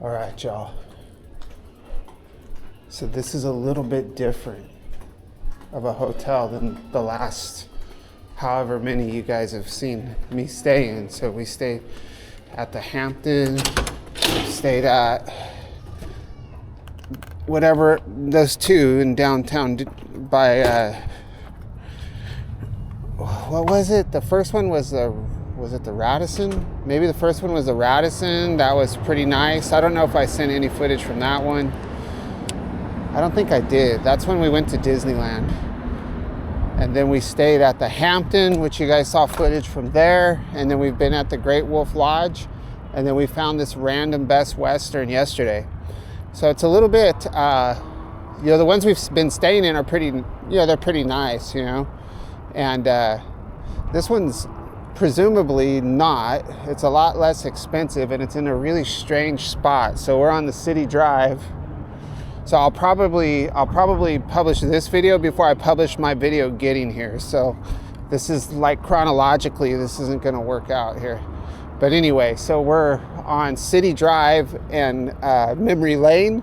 All right, y'all. So this is a little bit different of a hotel than the last however many you guys have seen me stay in. So we stayed at the Hampton, stayed at whatever, those two in downtown by, what was it? The first one was it the Radisson? Maybe the first one was the Radisson. That was pretty nice. I don't know if I sent any footage from that one. I don't think I did. That's when we went to Disneyland. And then we stayed at the Hampton, which you guys saw footage from there. And then we've been at the Great Wolf Lodge. And then we found this random Best Western yesterday. So it's a little bit, the ones we've been staying in are pretty, they're pretty nice, And this one's presumably not. It's a lot less expensive and it's in a really strange spot. So we're on the city drive. So I'll probably publish this video before I publish my video getting here. So this is like chronologically, this isn't gonna work out here. But anyway, so we're on City Drive and Memory Lane,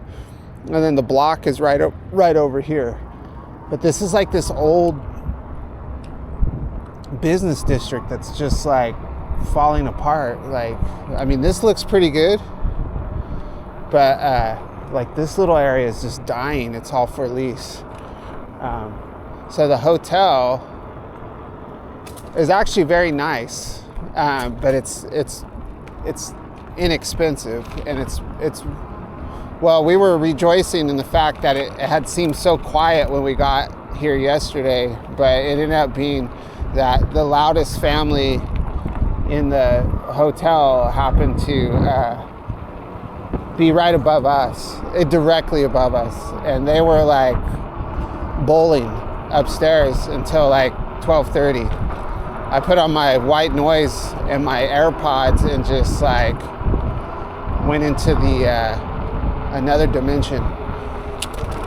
and then the block is right over here. But this is like this old business district that's just like falling apart. Like, I mean, this looks pretty good, but like this little area is just dying. It's all for lease. So the hotel is actually very nice, but it's inexpensive, and it's well, we were rejoicing in the fact that it had seemed so quiet when we got here yesterday, but it ended up being that the loudest family in the hotel happened to be right above us, directly above us, and they were like bowling upstairs until like 12:30. I put on my white noise and my AirPods and just like went into the another dimension.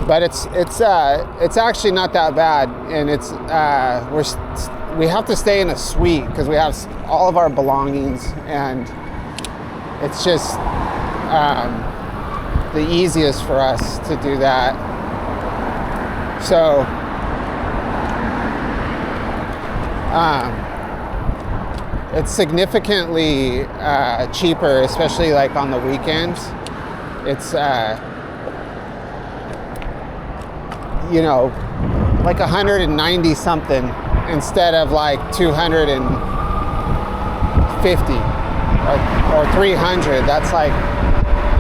But it's actually not that bad, and it's we have to stay in a suite because we have all of our belongings, and it's just the easiest for us to do that. So it's significantly cheaper, especially like on the weekends. It's like 190 something instead of like 250 or 300. That's like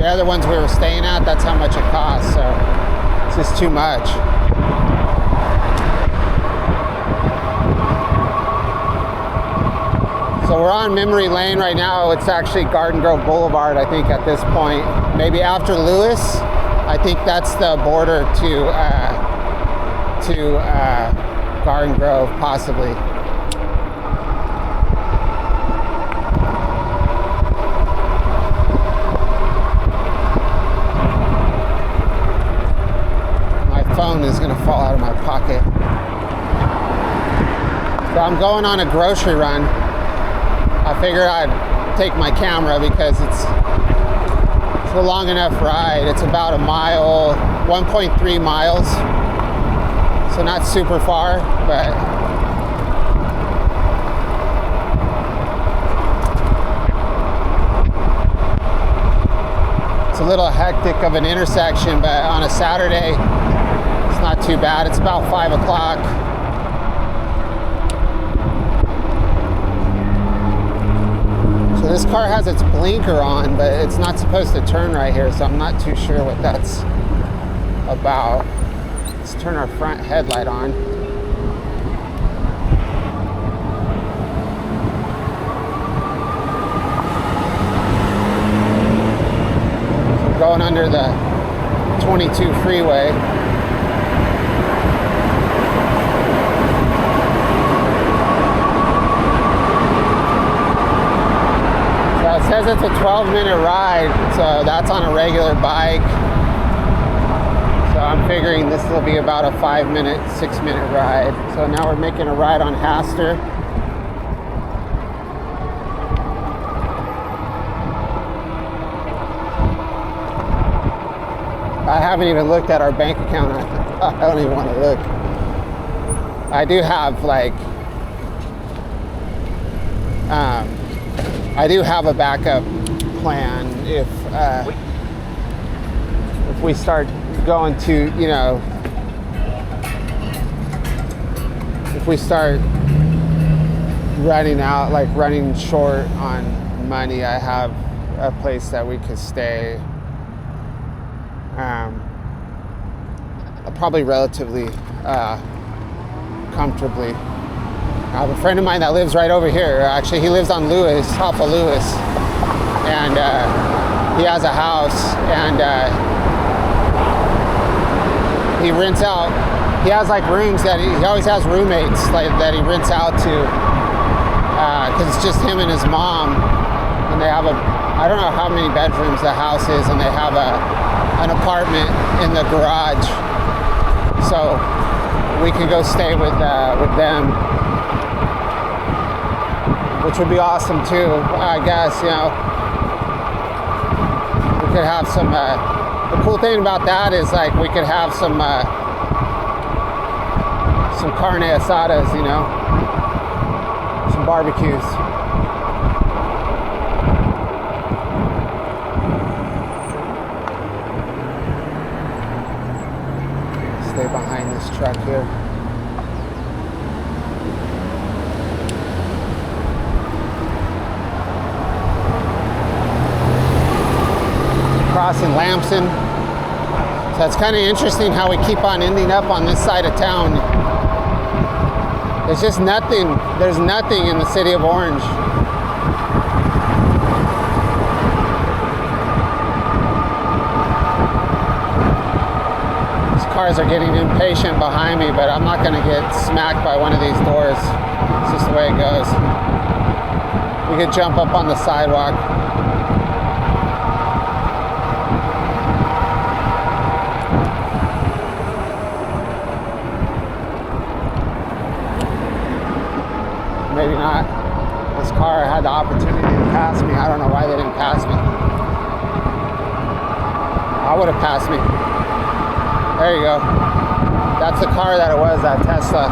the other ones we were staying at, that's how much it costs. So it's just too much. So we're on Memory Lane right now. It's actually Garden Grove Boulevard, I think, at this point. Maybe after Lewis, I think that's the border to Garden Grove, possibly. My phone is gonna fall out of my pocket. So I'm going on a grocery run. I figured I'd take my camera because it's a long enough ride. It's about a mile, 1.3 miles. So not super far, but it's a little hectic of an intersection, but on a Saturday, it's not too bad. It's about 5 o'clock. So this car has its blinker on, but it's not supposed to turn right here, so I'm not too sure what that's about. Let's turn our front headlight on. So going under the 22 freeway. So it says it's a 12-minute ride, so that's on a regular bike. So I'm figuring this will be about a 5-minute, 6-minute ride. So now we're making a ride on Haster. I haven't even looked at our bank account. I don't even want to look. I do have like, I do have a backup plan if we start going to, you know, if we start running out, like running short on money, I have a place that we could stay. Probably relatively comfortably. I have a friend of mine that lives right over here. Actually, he lives on Lewis, off of Lewis, and he has a house, and he rents out. He has like rooms that he always has roommates like that he rents out to, because it's just him and his mom, and they have I don't know how many bedrooms the house is, and they have an apartment in the garage, so we can go stay with them, which would be awesome too. I guess, you know, we could have some. The cool thing about that is like we could have some carne asadas, you know, some barbecues. Stay behind this truck here. Crossing Lamson. So it's kind of interesting how we keep on ending up on this side of town. There's just nothing, there's nothing in the city of Orange. These cars are getting impatient behind me, but I'm not going to get smacked by one of these doors. It's just the way it goes. We could jump up on the sidewalk. Maybe not. This car had the opportunity to pass me. I don't know why they didn't pass me. I would have passed me. There you go. That's the car that it was, that Tesla.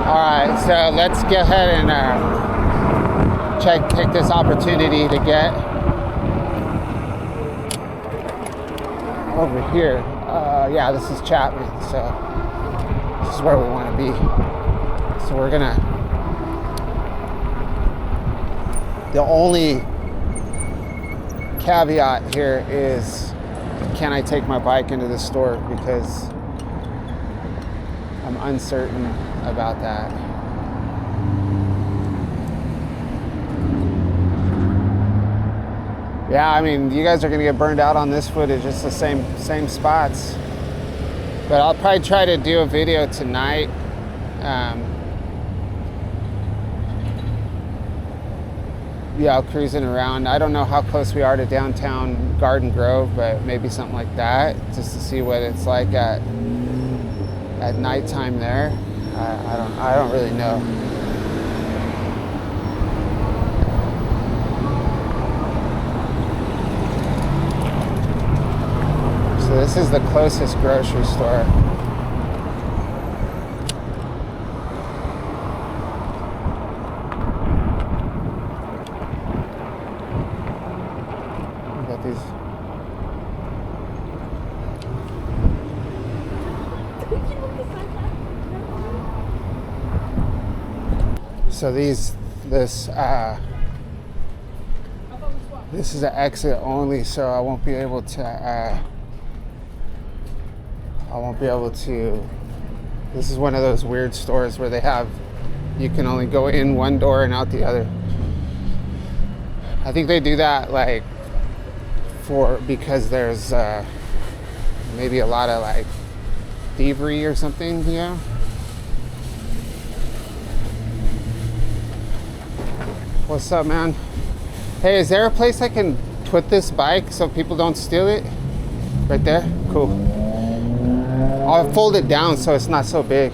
Alright, so let's go ahead and take this opportunity to get over here. Yeah, this is Chapman, so this is where we want to be. So we're gonna, the only caveat here is, can I take my bike into the store? Because I'm uncertain about that. Yeah, I mean, you guys are gonna get burned out on this footage. It's the same spots. But I'll probably try to do a video tonight. Yeah, cruising around. I don't know how close we are to downtown Garden Grove, but maybe something like that, just to see what it's like at nighttime there. I don't really know. So this is the closest grocery store. We got these. So this is an exit only, so I won't be able to. This is one of those weird stores where you can only go in one door and out the other. I think they do that like because there's maybe a lot of like thievery or something, you know? What's up, man? Hey, is there a place I can put this bike so people don't steal it? Right there? Cool. I'll fold it down so it's not so big.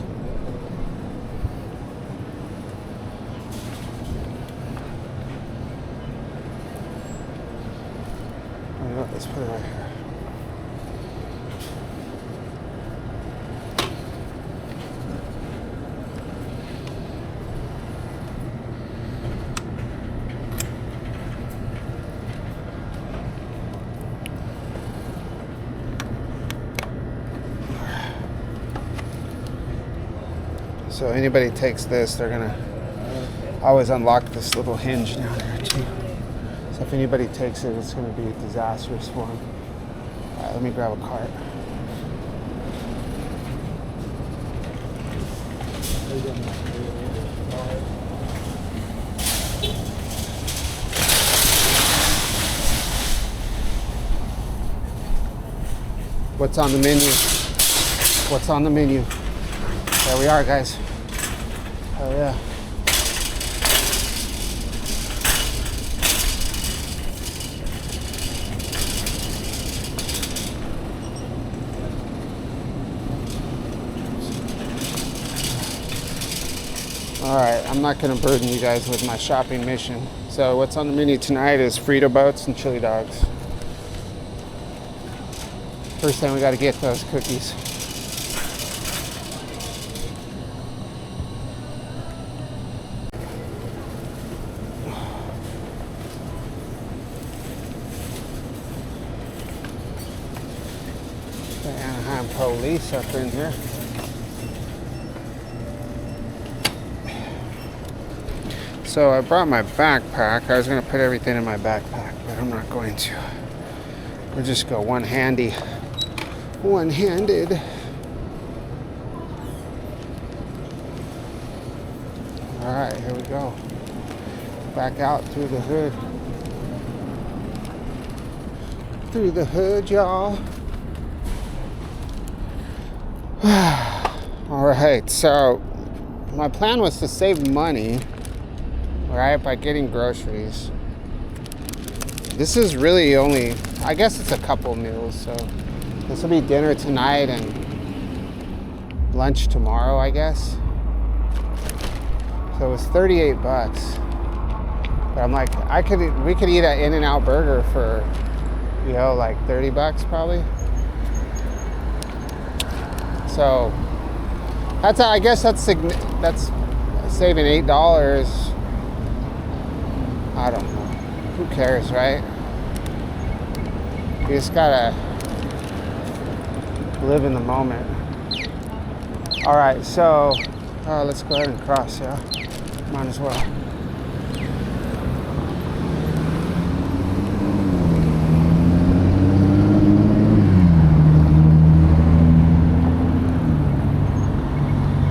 You know what, let's put it right here. So anybody takes this, they're gonna always unlock this little hinge down there too. So if anybody takes it, it's gonna be disastrous for them. All right, let me grab a cart. What's on the menu? What's on the menu? There we are, guys. Oh yeah. All right, I'm not gonna burden you guys with my shopping mission. So what's on the menu tonight is Frito boats and chili dogs. First thing we gotta get those cookies. The Anaheim police up in here. So I brought my backpack. I was gonna put everything in my backpack, but I'm not going to. We'll just go one-handed. All right, here we go. Back out through the hood. Through the hood, y'all. All right, so my plan was to save money, right, by getting groceries. This is really only, I guess it's a couple meals, so this will be dinner tonight and lunch tomorrow, I guess. So it was 38 bucks. But I'm like, we could eat an In-N-Out burger for, you know, like 30 bucks probably. So I guess that's saving $8. I don't know. Who cares, right? You just gotta live in the moment. All right, so let's go ahead and cross, yeah? Might as well.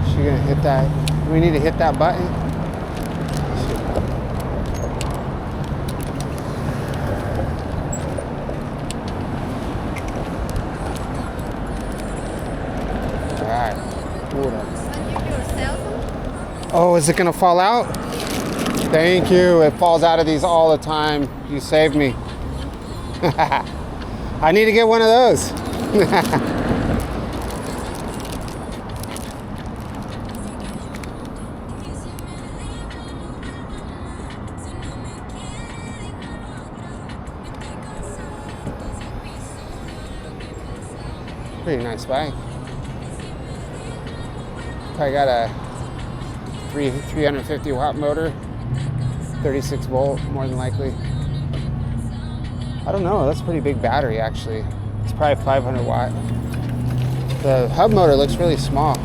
She gonna hit that? Do we need to hit that button? Oh, is it gonna fall out? Thank you. It falls out of these all the time. You saved me. I need to get one of those. Pretty nice bike. I got a 350 watt motor, 36 volt, more than likely. I don't know, that's a pretty big battery actually. It's probably 500 watt. The hub motor looks really small.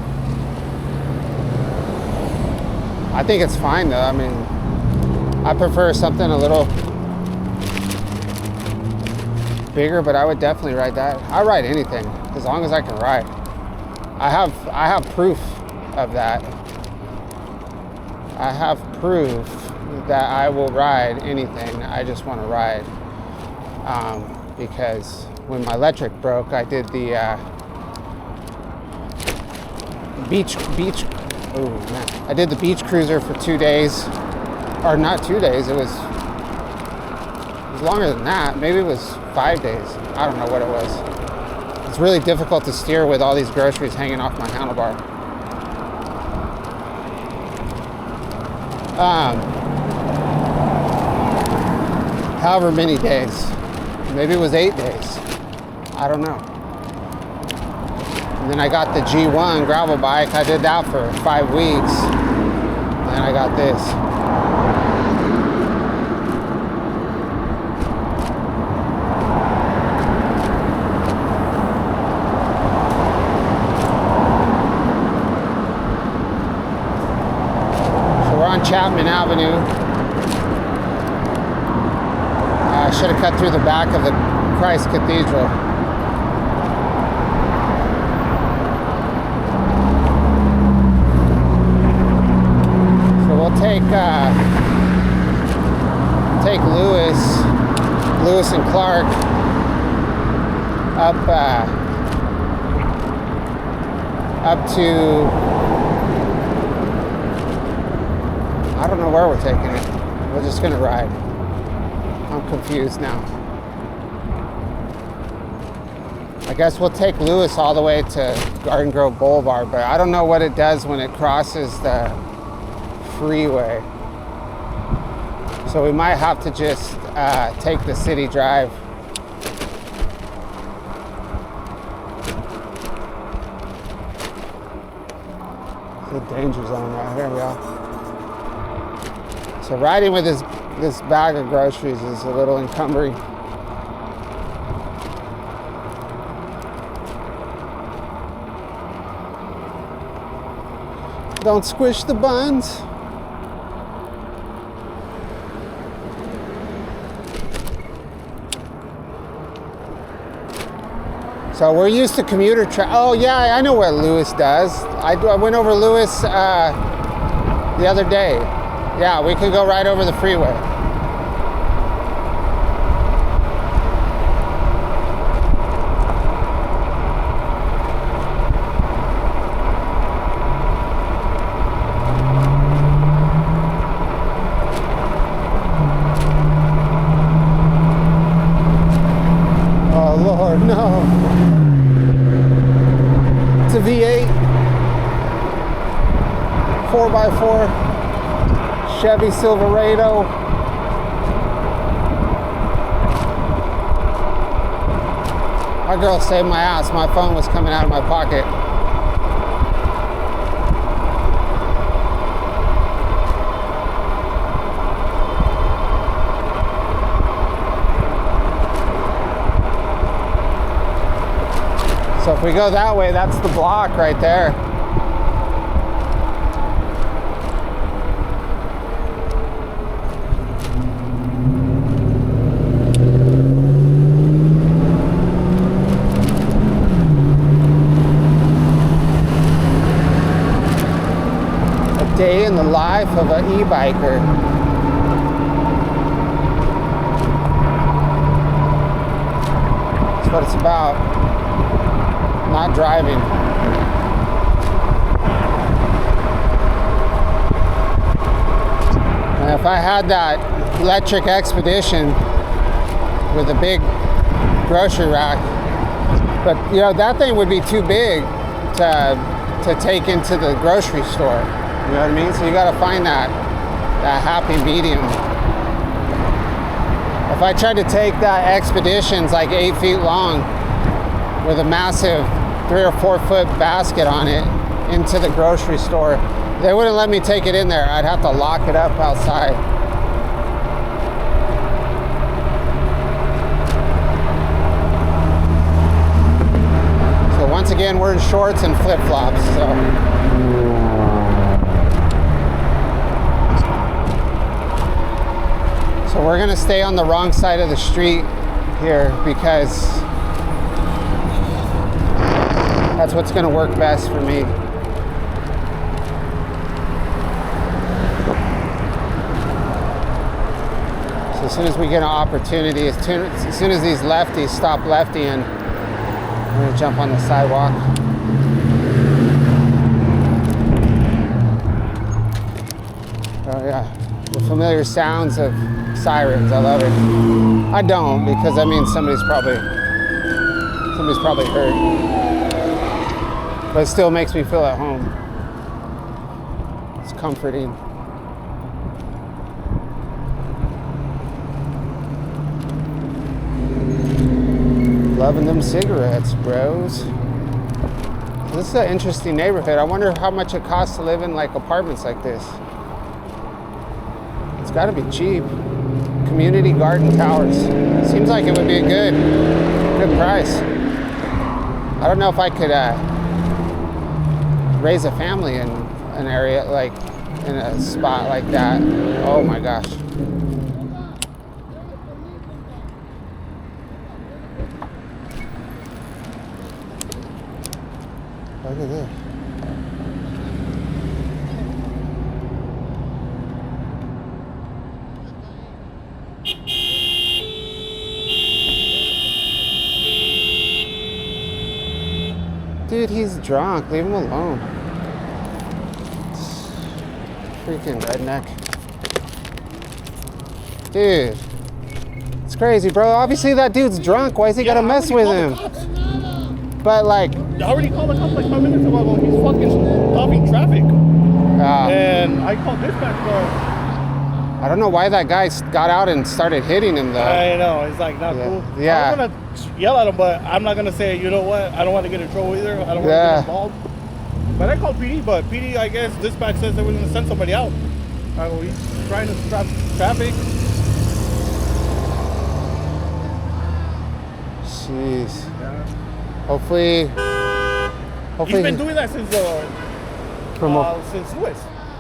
I think it's fine though. I mean, I prefer something a little bigger, but I would definitely ride that. I ride anything as long as I can ride. I have proof of that. I have proof that I will ride anything I just want to ride. Because when my electric broke, I did the beach. Oh man! I did the beach cruiser for 2 days, or not 2 days. It was longer than that. Maybe it was 5 days. I don't know what it was. It's really difficult to steer with all these groceries hanging off my handlebar. However many days. Maybe it was 8 days. I don't know. And then I got the G1 gravel bike. I did that for 5 weeks. And then I got this. So we're on Chapman Avenue. I should have cut through the back of the Christ Cathedral. We'll take Lewis and Clark up to, I don't know where we're taking it. We're just gonna ride. I'm confused now. I guess we'll take Lewis all the way to Garden Grove Blvd, but I don't know what it does when it crosses the freeway. So we might have to just take the city drive. It's a danger zone right here, y'all. So riding with this bag of groceries is a little encumbering. Don't squish the buns. So we're used to commuter oh yeah, I know what Lewis does. I went over Lewis the other day. Yeah, we could go right over the freeway. Oh Lord, no. It's a V8 4x4 Chevy Silverado. My girl saved my ass. My phone was coming out of my pocket. So if we go that way, that's the block right there. A day in the life of an e-biker. That's what it's about. Not driving. And if I had that electric expedition with a big grocery rack, but you know, that thing would be too big to take into the grocery store. You know what I mean? So you got to find that happy medium. If I tried to take that expedition's like 8 feet long with a massive 3 or 4 foot basket on it into the grocery store, they wouldn't let me take it in there. I'd have to lock it up outside. So once again, we're in shorts and flip-flops. So we're gonna stay on the wrong side of the street here because that's what's going to work best for me. So as soon as we get an opportunity, as soon as these lefties stop leftying, I'm going to jump on the sidewalk. Oh yeah, the familiar sounds of sirens, I love it. I don't, because that means somebody's probably hurt. But it still makes me feel at home. It's comforting. Loving them cigarettes, bros. This is an interesting neighborhood. I wonder how much it costs to live in like apartments like this. It's got to be cheap. Community Garden Towers. Seems like it would be a good price. I don't know if I could raise a family in an area like in a spot like that. Oh my gosh. Look at this. Dude, he's drunk. Leave him alone. Freaking redneck. Dude. It's crazy, bro. Obviously that dude's drunk. Why is he gotta mess with him? But like... I already called the cops like 5 minutes ago. He's fucking stopping traffic. And I called dispatch, bro. I don't know why that guy got out and started hitting him, though. I know. It's like not cool. Yeah. I'm going to yell at him, but I'm not going to say, you know what? I don't want to get in trouble either. I don't want to get involved. But I called PD, but PD, I guess, dispatch says they were going to send somebody out. He's trying to stop traffic. Jeez. Yeah. Hopefully he's been doing that since Lewis.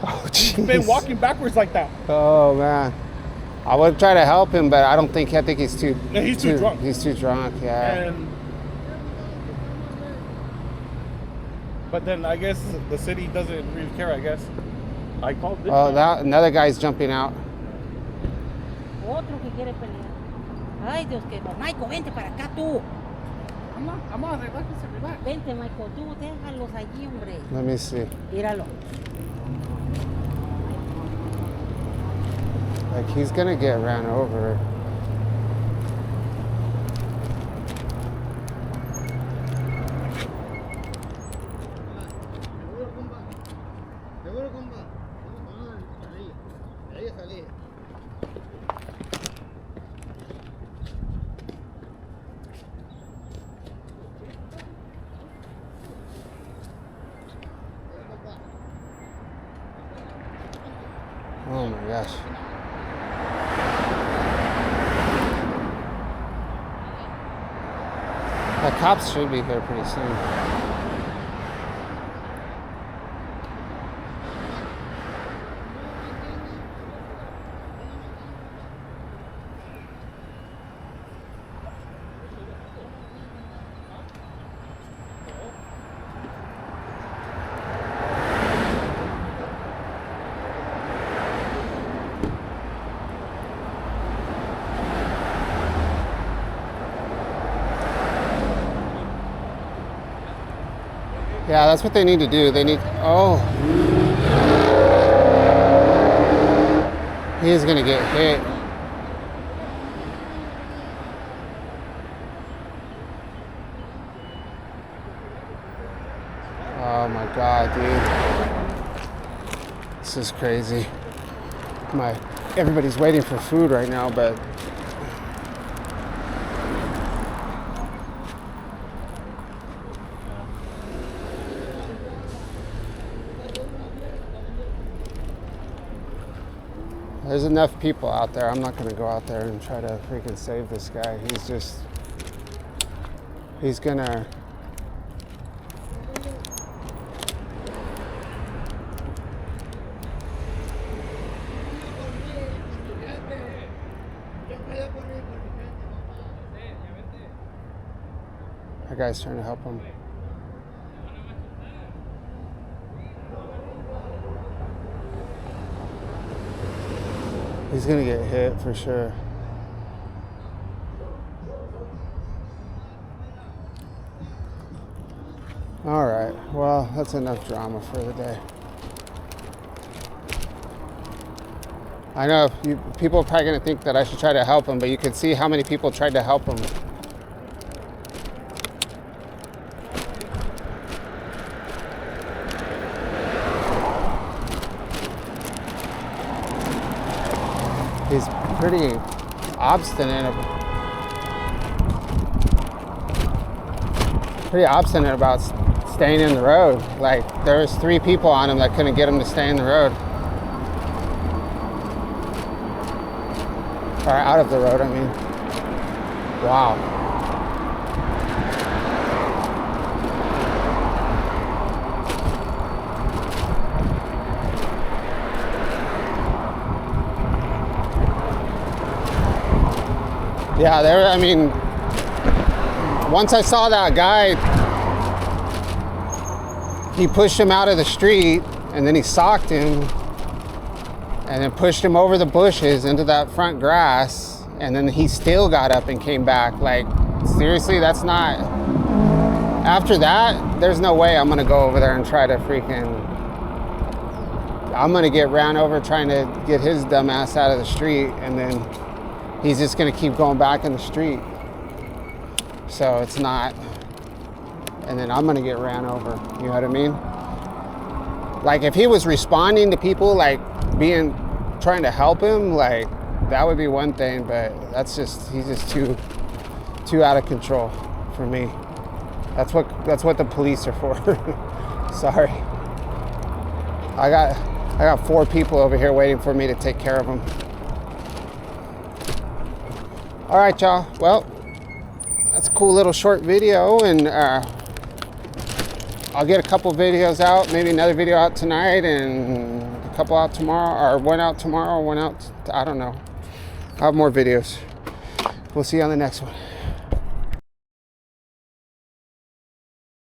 Oh, jeez. He's been walking backwards like that. Oh man, I would try to help him, but I think he's too. Yeah, he's too drunk. He's too drunk. Yeah. But then I guess the city doesn't really care. I guess I called. Another guy's jumping out. Otro que quiere pelear. Ay, Dios, que Michael, vente para acá tú. I'm on, relax. Vente, Michael, tú déjalos allí, hombre. Let me see. Míralo. Like he's gonna get ran over. Oh my gosh. The cops should be here pretty soon. Yeah, that's what they need to do. They need, he's gonna get hit. Oh my God, dude. This is crazy. Everybody's waiting for food right now, but there's enough people out there. I'm not gonna go out there and try to freaking save this guy. He's gonna. That guy's trying to help him. He's gonna get hit for sure. All right, well, that's enough drama for the day. I know people are probably gonna think that I should try to help him, but you can see how many people tried to help him. He's pretty obstinate. pretty obstinate about staying in the road. Like, there was 3 people on him that couldn't get him to stay in the road. Or out of the road, I mean. Wow. Yeah, there, I mean, once I saw that guy, he pushed him out of the street and then he socked him and then pushed him over the bushes into that front grass, and then he still got up and came back. Like, seriously, that's not, after that, there's no way I'm gonna go over there and try to I'm gonna get ran over trying to get his dumb ass out of the street, and then he's just gonna keep going back in the street. So it's not, and then I'm gonna get ran over, you know what I mean? Like, if he was responding to people, like trying to help him, like, that would be one thing, but he's just too out of control for me. That's what the police are for. Sorry. I got 4 people over here waiting for me to take care of them. All right, y'all. Well, that's a cool little short video, and I'll get a couple videos out, maybe another video out tonight, and a couple out tomorrow, or one out tomorrow, one out, I don't know. I'll have more videos. We'll see you on the next one.